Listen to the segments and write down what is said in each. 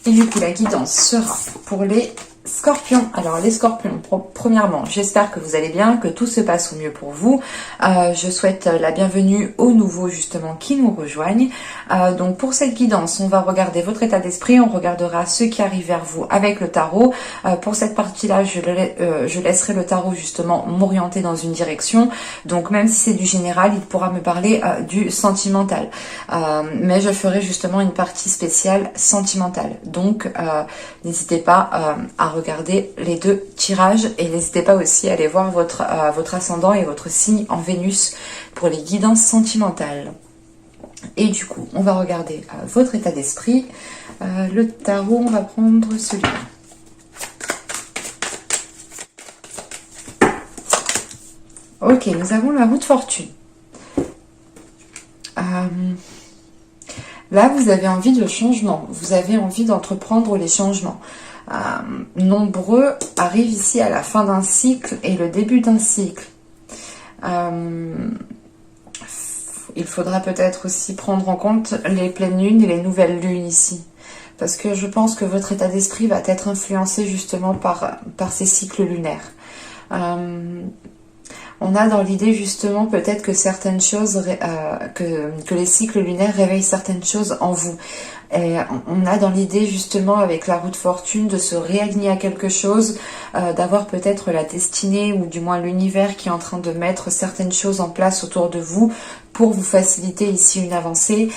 Et du coup, la guidance sera pour les Scorpions. Alors les Scorpions, premièrement, j'espère que vous allez bien, que tout se passe au mieux pour vous. Je souhaite la bienvenue aux nouveaux justement qui nous rejoignent. Donc pour cette guidance, on va regarder votre état d'esprit, on regardera ce qui arrive vers vous avec le tarot. Pour cette partie-là, je laisserai le tarot justement m'orienter dans une direction. Donc même si c'est du général, il pourra me parler du sentimental. Mais je ferai justement une partie spéciale sentimentale. Donc n'hésitez pas à regarder les deux tirages et n'hésitez pas aussi à aller voir votre ascendant et votre signe en Vénus pour les guidances sentimentales. Et du coup, on va regarder votre état d'esprit. Le tarot, on va prendre celui-là. Ok, nous avons la roue de fortune. Là, vous avez envie de changement. Vous avez envie d'entreprendre les changements. Nombreux arrivent ici à la fin d'un cycle et le début d'un cycle. Il faudra peut-être aussi prendre en compte les pleines lunes et les nouvelles lunes ici. Parce que je pense que votre état d'esprit va être influencé justement par ces cycles lunaires. On a dans l'idée justement peut-être que certaines choses, que les cycles lunaires réveillent certaines choses en vous. Et on a dans l'idée justement avec la roue de fortune de se réaligner à quelque chose, d'avoir peut-être la destinée ou du moins l'univers qui est en train de mettre certaines choses en place autour de vous pour vous faciliter ici une avancée.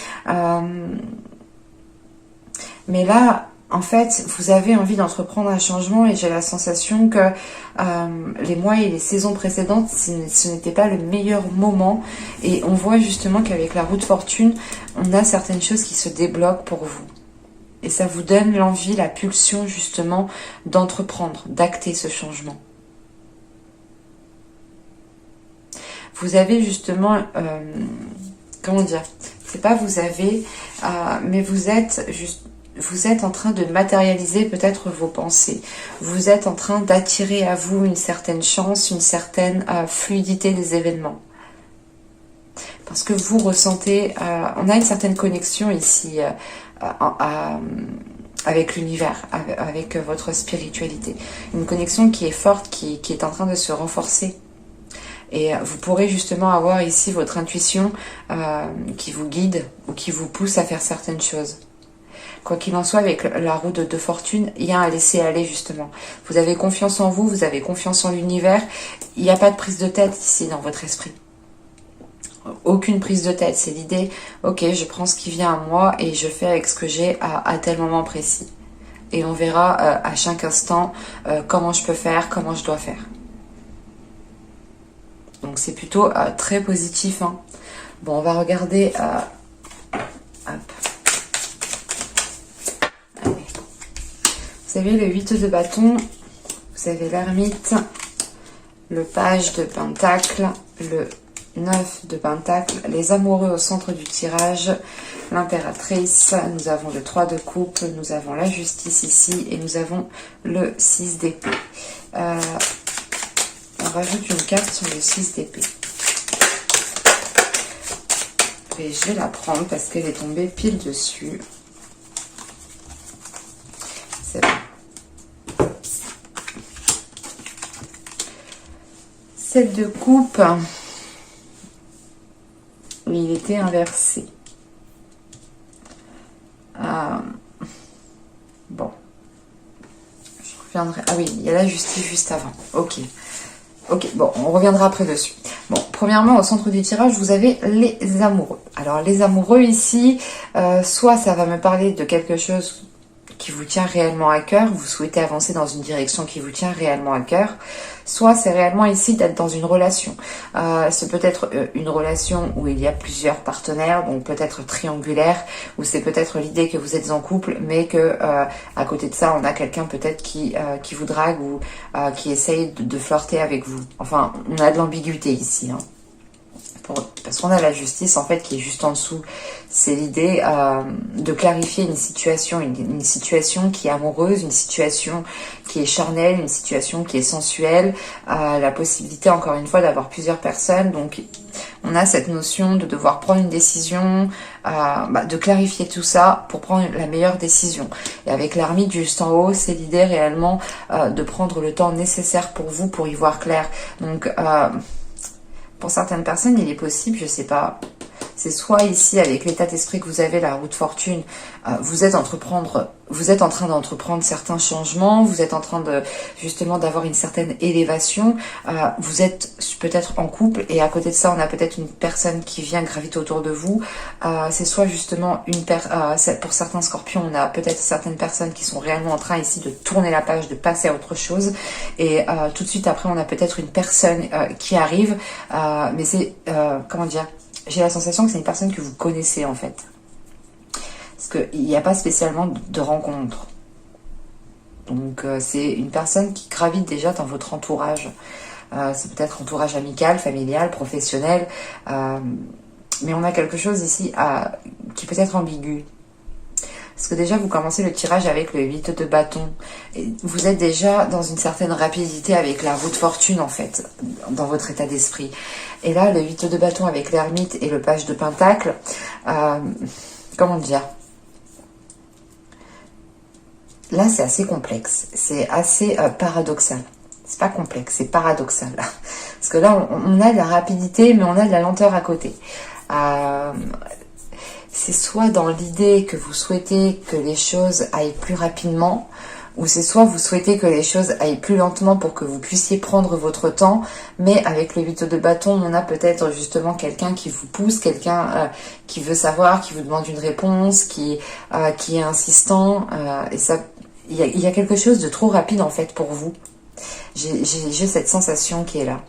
Mais là, en fait, vous avez envie d'entreprendre un changement et j'ai la sensation que les mois et les saisons précédentes, ce n'était pas le meilleur moment. Et on voit justement qu'avec la roue de fortune, on a certaines choses qui se débloquent pour vous. Et ça vous donne l'envie, la pulsion justement d'entreprendre, d'acter ce changement. Vous avez justement, comment dire, c'est pas vous avez, mais vous êtes en train de matérialiser peut-être vos pensées. Vous êtes en train d'attirer à vous une certaine chance, une certaine fluidité des événements. Parce que vous ressentez, on a une certaine connexion ici avec l'univers, avec votre spiritualité. Une connexion qui est forte, qui est en train de se renforcer. Et vous pourrez justement avoir ici votre intuition qui vous guide ou qui vous pousse à faire certaines choses. Quoi qu'il en soit, avec la roue de fortune, il y a un laisser-aller justement. Vous avez confiance en vous, vous avez confiance en l'univers. Il n'y a pas de prise de tête ici dans votre esprit. Aucune prise de tête. C'est l'idée, ok, je prends ce qui vient à moi et je fais avec ce que j'ai à tel moment précis. Et on verra à chaque instant comment je peux faire, comment je dois faire. Donc c'est plutôt très positif. Hein. Bon, on va regarder... hop. Vous avez le 8 de bâton, vous avez l'ermite, le page de pentacle, le 9 de pentacle, les amoureux au centre du tirage, l'impératrice, nous avons le 3 de coupe, nous avons la justice ici et nous avons le 6 d'épée. On rajoute une carte sur le 6 d'épée. Et je vais la prendre parce qu'elle est tombée pile dessus. C'est bon. 7 de coupe. Il était inversé. Bon. Je reviendrai. Ah oui, il y a la justice juste avant. Ok. Ok, bon, on reviendra après dessus. Bon, premièrement, au centre du tirage, vous avez les amoureux. Alors, les amoureux ici, soit ça va me parler de quelque chose qui vous tient réellement à cœur, vous souhaitez avancer dans une direction qui vous tient réellement à cœur, soit c'est réellement ici d'être dans une relation. C'est peut-être une relation où il y a plusieurs partenaires, donc peut-être triangulaire, ou c'est peut-être l'idée que vous êtes en couple, mais que à côté de ça, on a quelqu'un peut-être qui vous drague ou qui essaye de flirter avec vous. Enfin, on a de l'ambiguïté ici, hein. Parce qu'on a la justice en fait qui est juste en dessous. C'est l'idée de clarifier une situation qui est amoureuse, une situation qui est charnelle, une situation qui est sensuelle, la possibilité encore une fois d'avoir plusieurs personnes. Donc on a cette notion de devoir prendre une décision, de clarifier tout ça pour prendre la meilleure décision. Et avec l'ermite juste en haut, c'est l'idée réellement de prendre le temps nécessaire pour vous pour y voir clair. Donc, pour certaines personnes, il est possible, je sais pas, c'est soit ici avec l'état d'esprit que vous avez, la roue de fortune, vous êtes en train d'entreprendre certains changements, vous êtes en train de justement d'avoir une certaine élévation, vous êtes peut-être en couple et à côté de ça on a peut-être une personne qui vient graviter autour de vous, c'est soit justement pour certains scorpions on a peut-être certaines personnes qui sont réellement en train ici de tourner la page, de passer à autre chose et tout de suite après on a peut-être une personne qui arrive, mais c'est, comment dire, j'ai la sensation que c'est une personne que vous connaissez en fait. Parce qu'il n'y a pas spécialement de rencontre. Donc c'est une personne qui gravite déjà dans votre entourage. C'est peut-être entourage amical, familial, professionnel. Mais on a quelque chose ici qui peut être ambigu. Parce que déjà, vous commencez le tirage avec le 8 de bâton. Et vous êtes déjà dans une certaine rapidité avec la roue de fortune, en fait, dans votre état d'esprit. Et là, le 8 de bâton avec l'ermite et le page de pentacle, comment dire ? Là, c'est assez complexe. C'est assez paradoxal. C'est pas complexe, c'est paradoxal. Parce que là, on a de la rapidité, mais on a de la lenteur à côté. C'est soit dans l'idée que vous souhaitez que les choses aillent plus rapidement, ou c'est soit vous souhaitez que les choses aillent plus lentement pour que vous puissiez prendre votre temps, mais avec le 8 de bâton, on a peut-être justement quelqu'un qui vous pousse, quelqu'un qui veut savoir, qui vous demande une réponse, qui est insistant, et ça, il y a quelque chose de trop rapide en fait pour vous. J'ai cette sensation qui est là.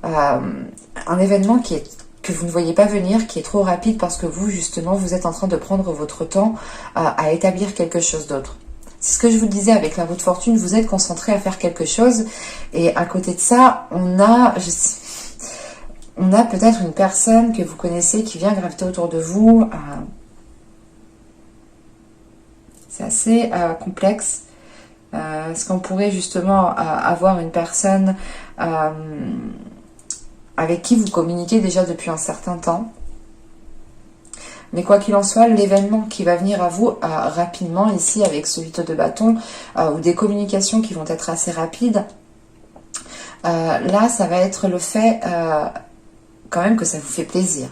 Un événement que vous ne voyez pas venir, qui est trop rapide parce que vous, justement, vous êtes en train de prendre votre temps à établir quelque chose d'autre. C'est ce que je vous disais avec la roue de fortune, vous êtes concentré à faire quelque chose et à côté de ça, on a peut-être une personne que vous connaissez qui vient graviter autour de vous. C'est assez complexe. Est-ce qu'on pourrait justement avoir une personne avec qui vous communiquez déjà depuis un certain temps. Mais quoi qu'il en soit, l'événement qui va venir à vous rapidement ici avec ce 8 de bâton ou des communications qui vont être assez rapides, là ça va être le fait quand même que ça vous fait plaisir.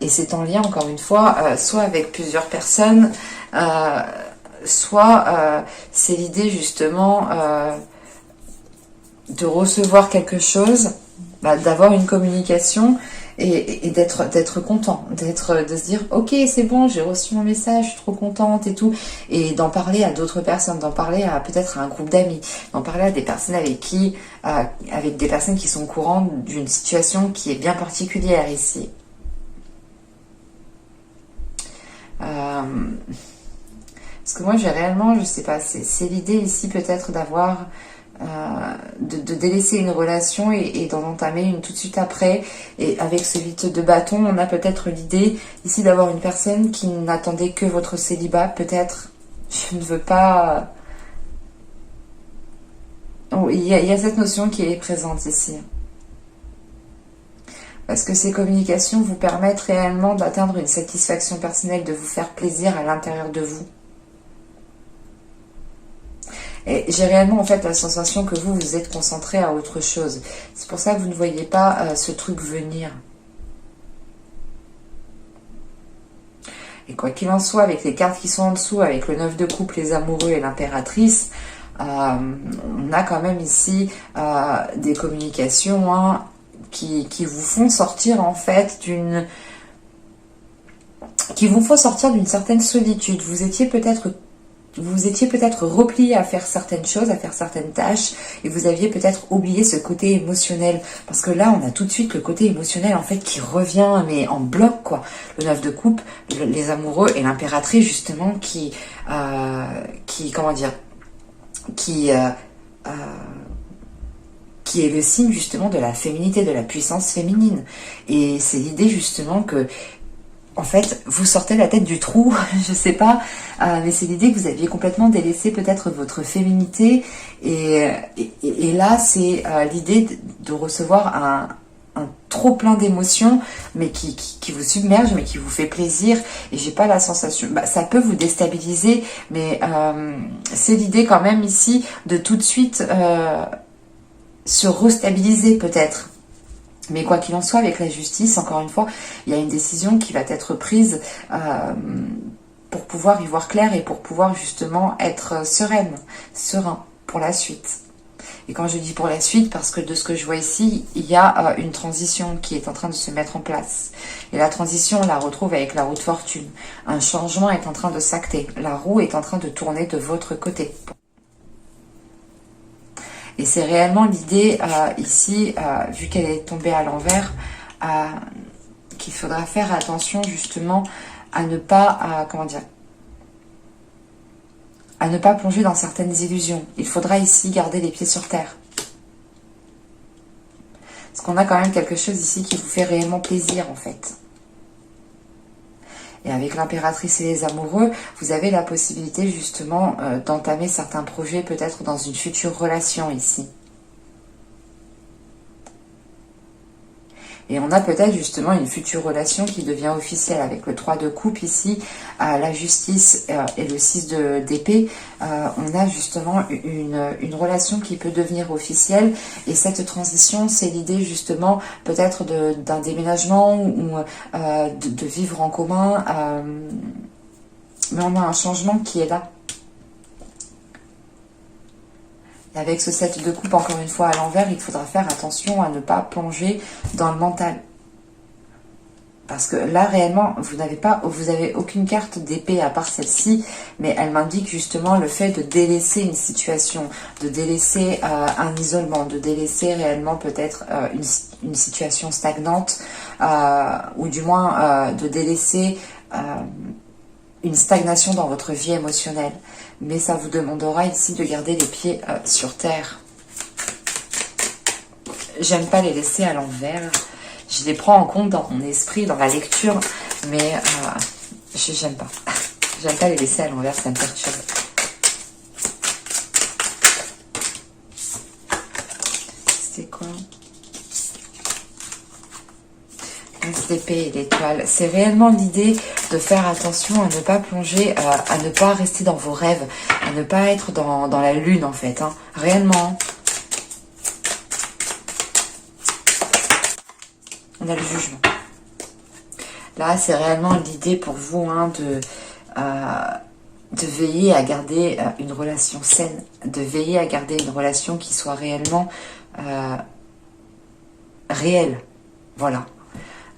Et c'est en lien encore une fois soit avec plusieurs personnes, soit c'est l'idée justement de recevoir quelque chose, d'avoir une communication et d'être content, de se dire ok c'est bon, j'ai reçu mon message, je suis trop contente et tout, et d'en parler à d'autres personnes, d'en parler à peut-être à un groupe d'amis, d'en parler à des personnes avec des personnes qui sont au courant d'une situation qui est bien particulière ici. Parce que moi j'ai réellement, je sais pas, c'est l'idée ici peut-être d'avoir de délaisser une relation et d'en entamer une tout de suite après. Et avec ce 8 de bâton, on a peut-être l'idée ici d'avoir une personne qui n'attendait que votre célibat. Peut-être, je ne veux pas... Oh, il y a cette notion qui est présente ici. Parce que ces communications vous permettent réellement d'atteindre une satisfaction personnelle, de vous faire plaisir à l'intérieur de vous. Et j'ai réellement en fait la sensation que vous êtes concentré à autre chose. C'est pour ça que vous ne voyez pas ce truc venir. Et quoi qu'il en soit, avec les cartes qui sont en dessous, avec le 9 de coupe, les amoureux et l'impératrice, on a quand même ici des communications qui vous font sortir en fait d'une... qui vous font sortir d'une certaine solitude. Vous étiez peut-être replié à faire certaines choses, à faire certaines tâches, et vous aviez peut-être oublié ce côté émotionnel. Parce que là, on a tout de suite le côté émotionnel, en fait, qui revient, mais en bloc, quoi. Le 9 de coupe, les amoureux et l'impératrice, justement, qui est le signe, justement, de la féminité, de la puissance féminine. Et c'est l'idée, justement, que en fait, vous sortez la tête du trou, je sais pas, mais c'est l'idée que vous aviez complètement délaissé peut-être votre féminité, et là, c'est l'idée de recevoir un trop plein d'émotions, mais qui vous submerge, mais qui vous fait plaisir. Et j'ai pas la sensation... Bah, ça peut vous déstabiliser, mais c'est l'idée quand même ici de tout de suite se restabiliser peut-être. Mais quoi qu'il en soit, avec la justice, encore une fois, il y a une décision qui va être prise pour pouvoir y voir clair et pour pouvoir justement être sereine, serein pour la suite. Et quand je dis pour la suite, parce que de ce que je vois ici, il y a une transition qui est en train de se mettre en place. Et la transition, on la retrouve avec la roue de fortune. Un changement est en train de s'acter. La roue est en train de tourner de votre côté. Et c'est réellement l'idée ici, vu qu'elle est tombée à l'envers, qu'il faudra faire attention justement à ne pas, comment dire, à ne pas plonger dans certaines illusions. Il faudra ici garder les pieds sur terre. Parce qu'on a quand même quelque chose ici qui vous fait réellement plaisir en fait. Et avec l'impératrice et les amoureux, vous avez la possibilité justement d'entamer certains projets peut-être dans une future relation ici. Et on a peut-être justement une future relation qui devient officielle avec le 3 de coupe ici, la justice et le 6 d'épée. On a justement une relation qui peut devenir officielle. Et cette transition, c'est l'idée justement peut-être d'un déménagement ou de vivre en commun. Mais on a un changement qui est là. Et avec ce 7 de coupe, encore une fois à l'envers, il faudra faire attention à ne pas plonger dans le mental. Parce que là, réellement, vous avez aucune carte d'épée à part celle-ci, mais elle m'indique justement le fait de délaisser une situation, de délaisser un isolement, de délaisser réellement peut-être une situation stagnante, ou du moins de délaisser une stagnation dans votre vie émotionnelle. Mais ça vous demandera ici de garder les pieds sur terre. J'aime pas les laisser à l'envers. Je les prends en compte dans mon esprit, dans la lecture, mais j'aime pas. J'aime pas les laisser à l'envers, ça me perturbe. C'était quoi? L'épée et l'étoile. C'est réellement l'idée de faire attention à ne pas plonger, à ne pas rester dans vos rêves, à ne pas être dans la lune en fait. Hein. Réellement. On a le jugement. Là, c'est réellement l'idée pour vous hein, de veiller à garder une relation saine, de veiller à garder une relation qui soit réellement réelle. Voilà.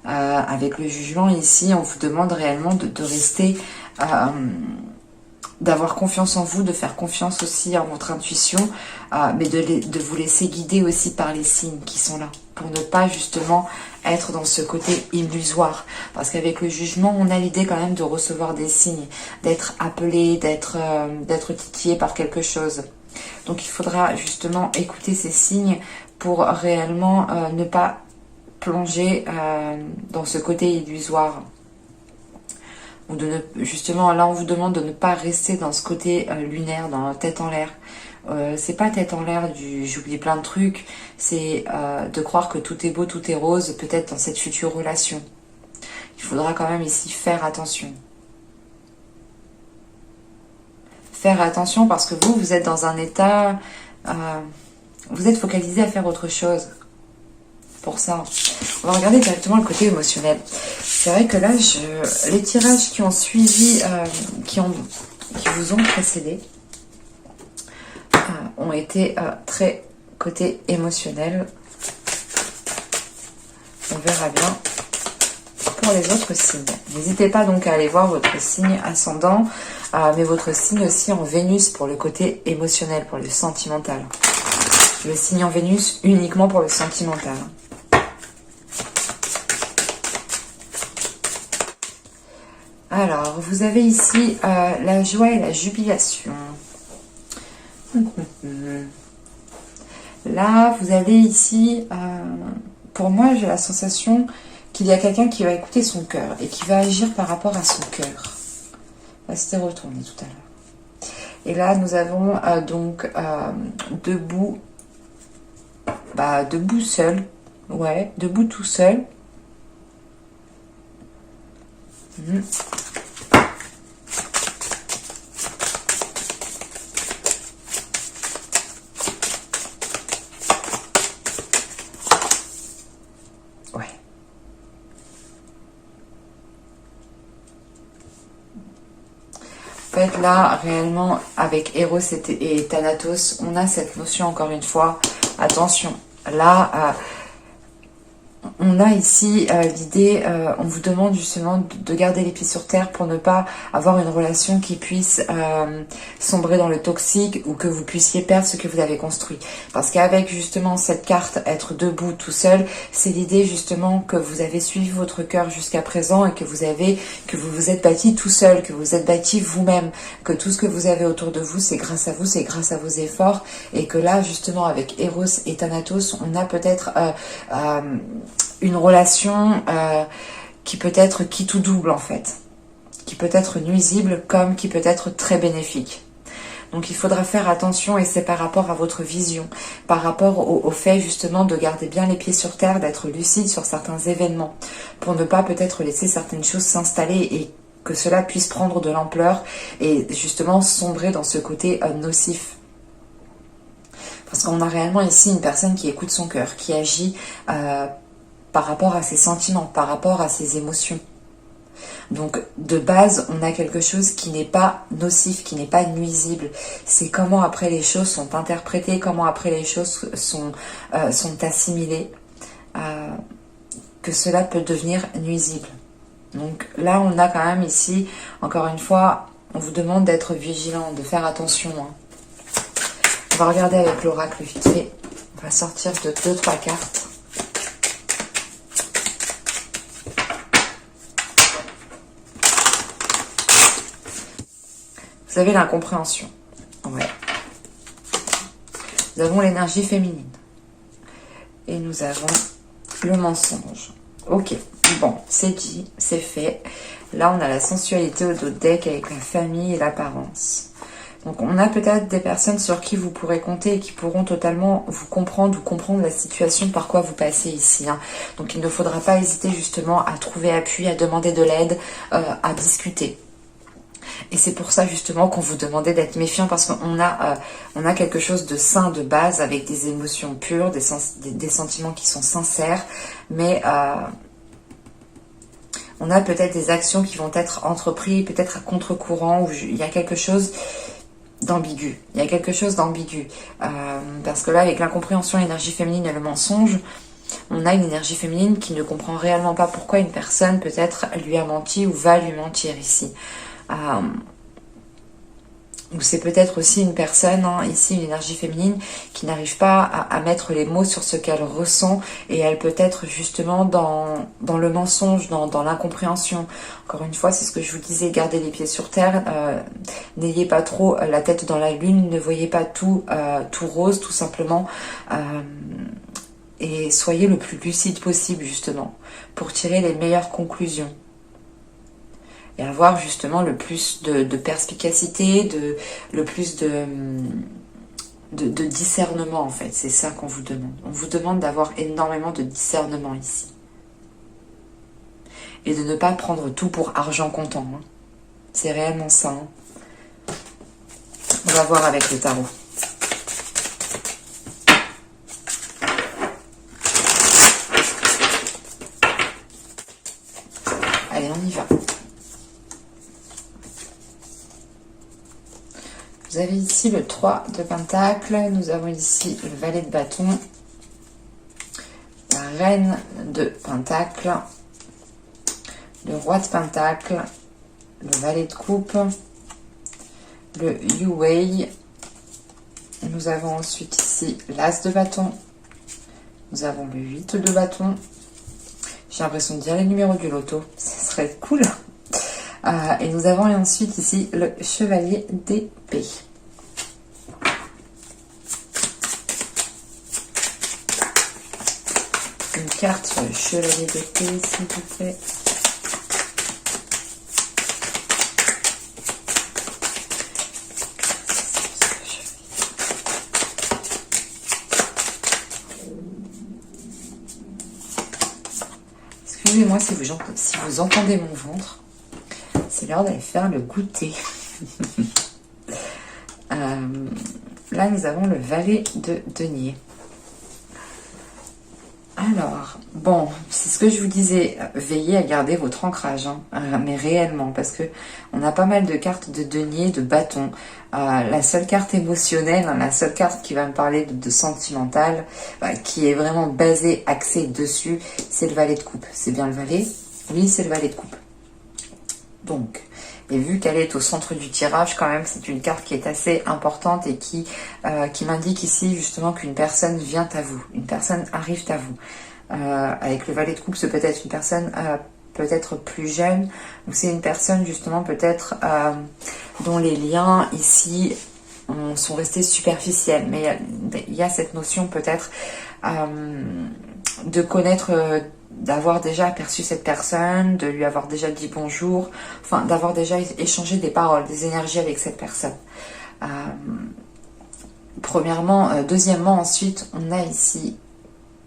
Avec le jugement ici, on vous demande réellement de rester, d'avoir confiance en vous, de faire confiance aussi en votre intuition, mais de vous laisser guider aussi par les signes qui sont là, pour ne pas justement être dans ce côté illusoire. Parce qu'avec le jugement, on a l'idée quand même de recevoir des signes, d'être appelé, d'être titillé par quelque chose. Donc il faudra justement écouter ces signes pour réellement ne pas plonger dans ce côté illusoire. Ou justement, là on vous demande de ne pas rester dans ce côté lunaire, dans la tête en l'air. C'est pas tête en l'air du j'oublie plein de trucs, c'est de croire que tout est beau, tout est rose, peut-être dans cette future relation. Il faudra quand même ici faire attention. Faire attention parce que vous êtes dans un état, vous êtes focalisé à faire autre chose. Pour ça, on va regarder directement le côté émotionnel. C'est vrai que là, les tirages qui ont suivi, qui vous ont précédé, ont été très côté émotionnel. On verra bien pour les autres signes. N'hésitez pas donc à aller voir votre signe ascendant, mais votre signe aussi en Vénus pour le côté émotionnel, pour le sentimental. Le signe en Vénus uniquement pour le sentimental. Alors, vous avez ici la joie et la jubilation. Là, vous avez ici, pour moi, j'ai la sensation qu'il y a quelqu'un qui va écouter son cœur et qui va agir par rapport à son cœur. Ça s'était retourné tout à l'heure. Et là, nous avons donc debout seul. Ouais, debout tout seul. Ouais. En fait, là, réellement, avec Eros et Thanatos, on a cette notion, encore une fois, attention, là, on a ici l'idée, on vous demande justement de garder les pieds sur terre pour ne pas avoir une relation qui puisse sombrer dans le toxique ou que vous puissiez perdre ce que vous avez construit. Parce qu'avec justement cette carte, être debout tout seul, c'est l'idée justement que vous avez suivi votre cœur jusqu'à présent et que vous vous êtes bâti tout seul, que vous êtes bâti vous-même, que tout ce que vous avez autour de vous, c'est grâce à vous, c'est grâce à vos efforts, et que là justement avec Eros et Thanatos, on a peut-être une relation qui peut être qui tout double en fait, qui peut être nuisible comme qui peut être très bénéfique. Donc il faudra faire attention, et c'est par rapport à votre vision, par rapport au fait justement de garder bien les pieds sur terre, d'être lucide sur certains événements, pour ne pas peut-être laisser certaines choses s'installer et que cela puisse prendre de l'ampleur et justement sombrer dans ce côté nocif. Parce qu'on a réellement ici une personne qui écoute son cœur, qui agit par rapport à ses sentiments, par rapport à ses émotions. Donc de base, on a quelque chose qui n'est pas nocif, qui n'est pas nuisible. C'est comment après les choses sont interprétées, comment après les choses sont assimilées, que cela peut devenir nuisible. Donc là, on a quand même ici, encore une fois, on vous demande d'être vigilant, de faire attention. On va regarder avec l'oracle vite fait. On va sortir de 2-3 cartes. Vous avez l'incompréhension. Ouais. Nous avons l'énergie féminine. Et nous avons le mensonge. Ok. Bon, c'est dit, c'est fait. Là, on a la sensualité au dos de deck avec la famille et l'apparence. Donc, on a peut-être des personnes sur qui vous pourrez compter et qui pourront totalement vous comprendre ou comprendre la situation par quoi vous passez ici. Donc, il ne faudra pas hésiter justement à trouver appui, à demander de l'aide, à discuter. Et c'est pour ça justement qu'on vous demandait d'être méfiant, parce qu'on a quelque chose de sain de base, avec des émotions pures, des sentiments qui sont sincères, mais on a peut-être des actions qui vont être entreprises, peut-être à contre-courant, où il y a quelque chose d'ambigu. Il y a quelque chose d'ambigu. Parce que là, avec l'incompréhension, l'énergie féminine et le mensonge, on a une énergie féminine qui ne comprend réellement pas pourquoi une personne peut-être lui a menti ou va lui mentir ici. Ou c'est peut-être aussi une personne, ici une énergie féminine, qui n'arrive pas à mettre les mots sur ce qu'elle ressent, et elle peut être justement dans le mensonge, dans l'incompréhension. Encore une fois, c'est ce que je vous disais, gardez les pieds sur terre, n'ayez pas trop la tête dans la lune, ne voyez pas tout rose tout simplement, et soyez le plus lucide possible justement, pour tirer les meilleures conclusions. Et avoir justement le plus de perspicacité, le plus de discernement en fait. C'est ça qu'on vous demande. On vous demande d'avoir énormément de discernement ici. Et de ne pas prendre tout pour argent comptant. C'est réellement ça. On va voir avec le tarot. Allez, on y va. Vous avez ici le 3 de Pentacle, nous avons ici le valet de bâton, la reine de Pentacle, le roi de Pentacle, le valet de coupe, le Yu-Wei. Nous avons ensuite ici l'as de bâton, nous avons le 8 de bâton. J'ai l'impression de dire les numéros du loto, ce serait cool. Et nous avons ensuite ici le chevalier d'épée. Une carte sur le chevalier d'épée, s'il vous plaît. moi si vous entendez mon ventre. C'est l'heure d'aller faire le goûter. Là, nous avons le valet de denier. Alors, bon, c'est ce que je vous disais, veillez à garder votre ancrage, hein, mais réellement, parce que on a pas mal de cartes de denier, de bâton. La seule carte émotionnelle, hein, la seule carte qui va me parler de sentimental, qui est vraiment basée, axée dessus, c'est le valet de coupe. C'est bien le valet? Oui, c'est le valet de coupe. Donc, et vu qu'elle est au centre du tirage, quand même, c'est une carte qui est assez importante et qui m'indique ici justement qu'une personne vient à vous, une personne arrive à vous. Avec le valet de coupe, c'est peut-être une personne peut-être plus jeune, ou c'est une personne justement peut-être dont les liens ici sont restés superficiels. Mais il y a cette notion peut-être de connaître... d'avoir déjà aperçu cette personne, de lui avoir déjà dit bonjour, enfin d'avoir déjà échangé des paroles, des énergies avec cette personne. Premièrement, deuxièmement, ensuite, on a ici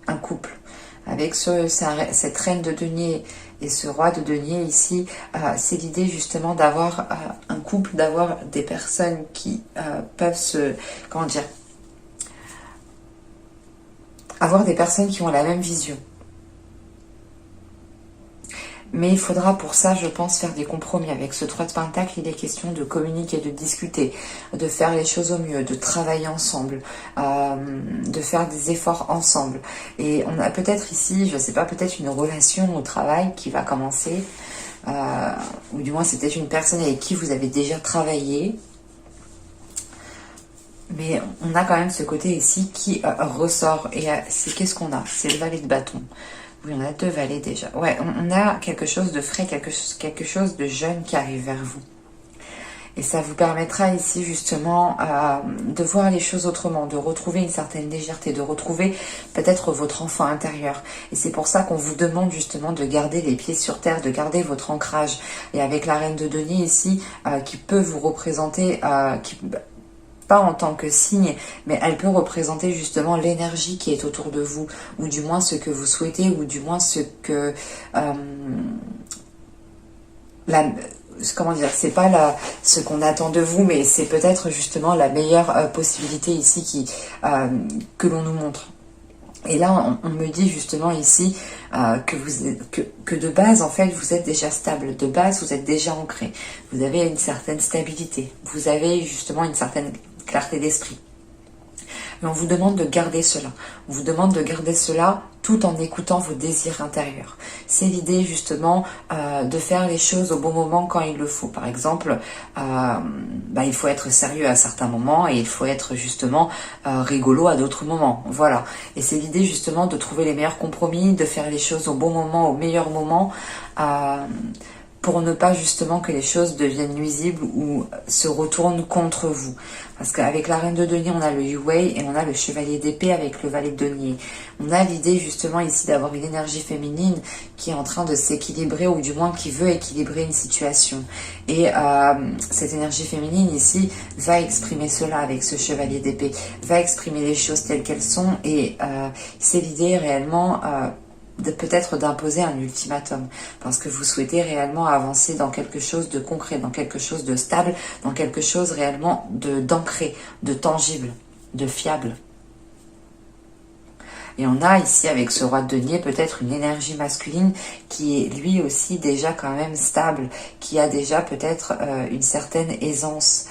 un couple. Avec cette reine de denier et ce roi de denier ici, c'est l'idée justement d'avoir un couple, d'avoir des personnes qui peuvent comment dire, avoir des personnes qui ont la même vision. Mais il faudra pour ça, je pense, faire des compromis. Avec ce 3 de Pentacle, il est question de communiquer, de discuter, de faire les choses au mieux, de travailler ensemble, de faire des efforts ensemble. Et on a peut-être ici, je ne sais pas, peut-être une relation au travail qui va commencer, ou du moins c'est peut-être une personne avec qui vous avez déjà travaillé. Mais on a quand même ce côté ici qui ressort. Et c'est qu'est-ce qu'on a? C'est le valet de bâton. Oui, on a 2 valets déjà. Ouais, on a quelque chose de frais, quelque chose de jeune qui arrive vers vous. Et ça vous permettra ici justement de voir les choses autrement, de retrouver une certaine légèreté, de retrouver peut-être votre enfant intérieur. Et c'est pour ça qu'on vous demande justement de garder les pieds sur terre, de garder votre ancrage. Et avec la reine de denier ici, qui peut vous représenter... pas en tant que signe, mais elle peut représenter justement l'énergie qui est autour de vous, ou du moins ce que vous souhaitez, ou du moins ce que... comment dire, c'est pas ce qu'on attend de vous, mais c'est peut-être justement la meilleure possibilité ici que l'on nous montre. Et là, on me dit justement ici que de base, en fait, vous êtes déjà stable. De base, vous êtes déjà ancré. Vous avez une certaine stabilité. Vous avez justement une certaine clarté d'esprit. Mais on vous demande de garder cela. On vous demande de garder cela tout en écoutant vos désirs intérieurs. C'est l'idée justement de faire les choses au bon moment quand il le faut. Par exemple, il faut être sérieux à certains moments et il faut être justement rigolo à d'autres moments. Voilà. Et c'est l'idée justement de trouver les meilleurs compromis, de faire les choses au bon moment, au meilleur moment, pour ne pas justement que les choses deviennent nuisibles ou se retournent contre vous. Parce qu'avec la reine de denier, on a le Yue et on a le chevalier d'épée avec le valet de denier. On a l'idée justement ici d'avoir une énergie féminine qui est en train de s'équilibrer ou du moins qui veut équilibrer une situation. Et cette énergie féminine ici va exprimer cela avec ce chevalier d'épée, va exprimer les choses telles qu'elles sont et c'est l'idée réellement... peut-être d'imposer un ultimatum, parce que vous souhaitez réellement avancer dans quelque chose de concret, dans quelque chose de stable, dans quelque chose réellement d'ancré, de tangible, de fiable. Et on a ici avec ce roi de denier peut-être une énergie masculine qui est lui aussi déjà quand même stable, qui a déjà peut-être une certaine aisance,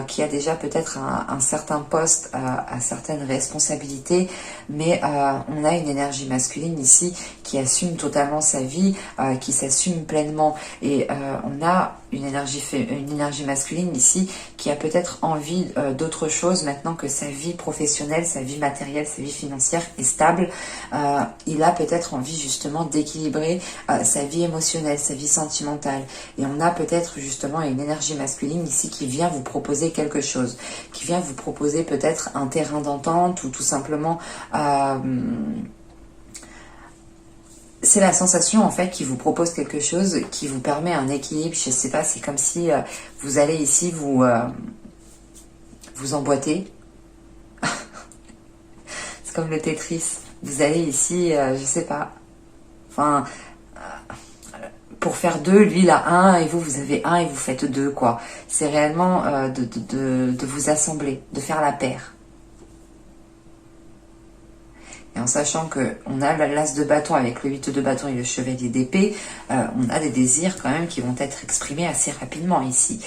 qui a déjà peut-être un certain poste, à certaines responsabilités, mais on a une énergie masculine ici qui assume totalement sa vie, qui s'assume pleinement. Et on a une énergie masculine ici qui a peut-être envie d'autre chose maintenant que sa vie professionnelle, sa vie matérielle, sa vie financière est stable. Il a peut-être envie justement d'équilibrer sa vie émotionnelle, sa vie sentimentale. Et on a peut-être justement une énergie masculine ici qui vient vous proposer quelque chose, qui vient vous proposer peut-être un terrain d'entente ou tout simplement... c'est la sensation en fait qui vous propose quelque chose, qui vous permet un équilibre. Je sais pas, c'est comme si vous allez ici vous emboîter. C'est comme le Tetris. Vous allez ici, je sais pas. Enfin, pour faire 2, lui il a 1 et vous avez 1 et vous faites 2 quoi. C'est réellement de vous assembler, de faire la paire. Et en sachant qu'on a l'as de bâton avec le 8 de bâton et le chevalier d'épée, on a des désirs quand même qui vont être exprimés assez rapidement ici.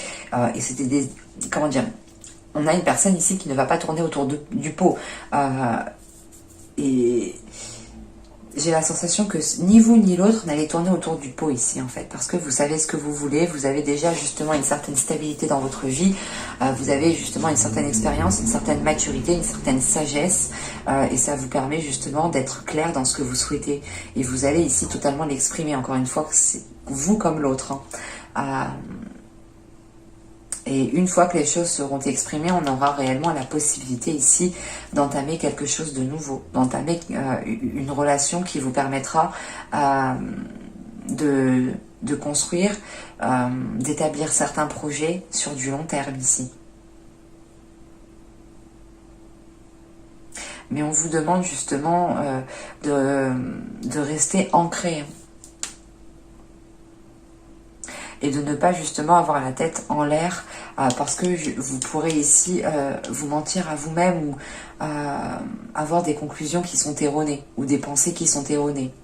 Et c'était des... Comment dire? On a une personne ici qui ne va pas tourner autour du pot. Et j'ai la sensation que ni vous ni l'autre n'allez tourner autour du pot ici en fait, parce que vous savez ce que vous voulez, vous avez déjà justement une certaine stabilité dans votre vie, vous avez justement une certaine expérience, une certaine maturité, une certaine sagesse, et ça vous permet justement d'être clair dans ce que vous souhaitez, et vous allez ici totalement l'exprimer, encore une fois, que c'est vous comme l'autre. Et une fois que les choses seront exprimées, on aura réellement la possibilité ici d'entamer quelque chose de nouveau, d'entamer une relation qui vous permettra de construire, d'établir certains projets sur du long terme ici. Mais on vous demande justement de rester ancré. Et de ne pas justement avoir la tête en l'air parce que vous pourrez ici vous mentir à vous-même ou avoir des conclusions qui sont erronées ou des pensées qui sont erronées.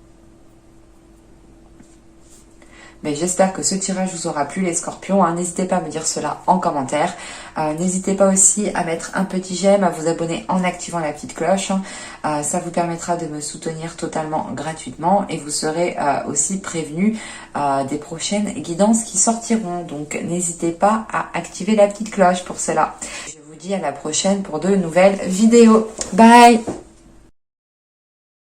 Mais j'espère que ce tirage vous aura plu les scorpions, hein. N'hésitez pas à me dire cela en commentaire. N'hésitez pas aussi à mettre un petit j'aime, à vous abonner en activant la petite cloche. Ça vous permettra de me soutenir totalement gratuitement et vous serez aussi prévenu des prochaines guidances qui sortiront. Donc n'hésitez pas à activer la petite cloche pour cela. Je vous dis à la prochaine pour de nouvelles vidéos. Bye!